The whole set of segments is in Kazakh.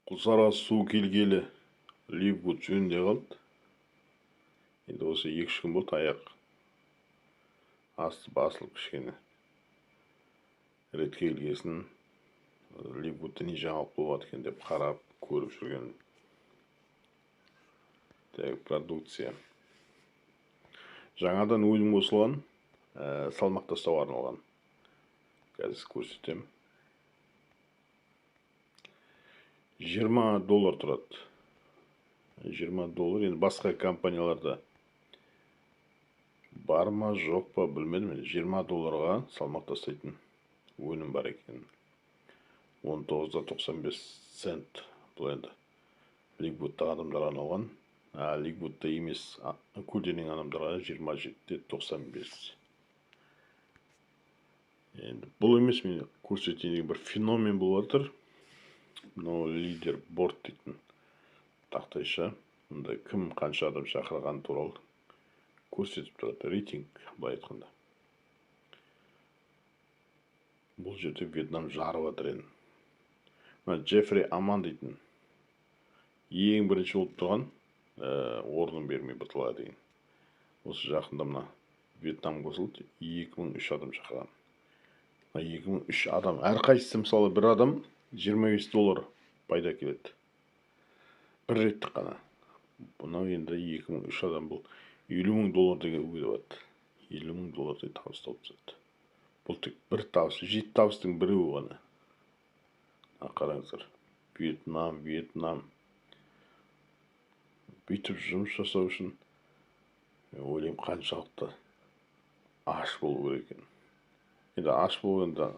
Құлсарға су келгелі Ливгуд жөнінде қалды. Енді осы 2-3 күн болды, аяқ асты басылып кішкене ретке келгесін Ливгудта не жаңалық болады екен деп қарап көріп жүрген продукция. Жаңадан өнім қосылған, салмақ тастауға арналған. Қазір көрсетемін. $20 тұрады. $20. Енді басқа компанияларда бар ма, жоқ па білмедім. $20-ға салмақ тастайтын өнім бар екен. 19.95 цент. Бұл енді Ливгудта адамдар арналған. Ливгудта емес, көлденең адамдарға 27.95. Енді бұл емес, мен көрсетейін, бір феномен болып жатыр. Но лидер борт дейтін тақтайша. Мұнда кім қанша адам шақырған туралы көрсетіп тұрады. Рейтинг, былай айтқанда. Бұл жерде Вьетнам жарып жатыр енді. Джеффри Аман дейтін ең бірінші болып тұрған, орнын бермей бұтылға дейін. Осы жақында мына Вьетнам қосылды, 2003 адам шақырған. 2003 адам, әрқайсысы мысалы бір адам $25 пайда келеді. Бір реттік қана. Бұнау енді 2003 адам, бұл $50,000 деген өйдебады. $50,000 табыс тауып жатты. Бұл тек бір табыс, 7 табыстың біреуі ғана. Қараңыздар. Вьетнам. Бүйтіп жұмыс жасау үшін ойлаймын қаншалықты аш болу керек екен. Енді аш болу енді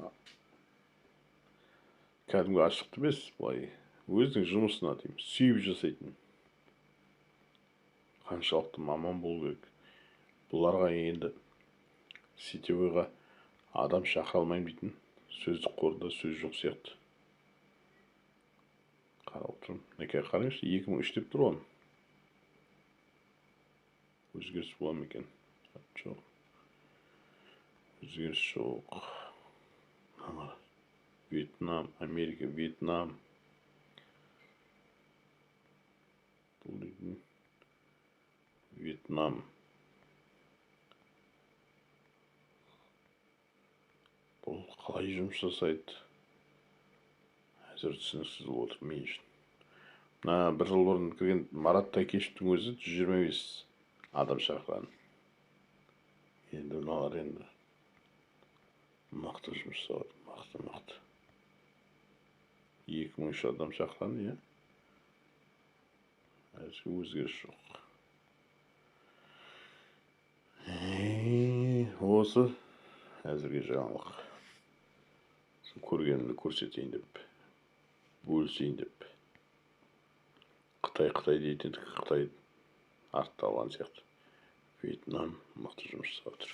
кәдімгі аштықты емес, былай өзінің жұмысына деймін, сүйіп жасайтын. Қаншалықты маман болу керек. Бұларға енді сетевойға адам шақыра алмайым дейтін сөздік қорында сөз жоқ сияқты. Қарап тұрмын. Неке қараңызшы, 2003 деп тұр оны. Өзгеріс бола ма екен? Жоқ. Өзгеріс жоқ. Вьетнам, Америка, Вьетнам. Вьетнам. Бұл қалай жұмыс жасайды? Әзір түсініксіз болып отыр мен үшін. Бір жыл бұрын кірген Марат Тайкешевтің өзі 125 адам шақырған. Енді мыналар енді мықты жұмыс жасап, мықты. 2003 адам шақырған, иә. Әзір өзгеріс жоқ. Осы әзірге жаңалық. Көргенімді көрсетейін деп, бөлісейін деп. Қытай дейтін, Қытай артта алған сияқты. Вьетнам мықты жұмыс жасап отыр.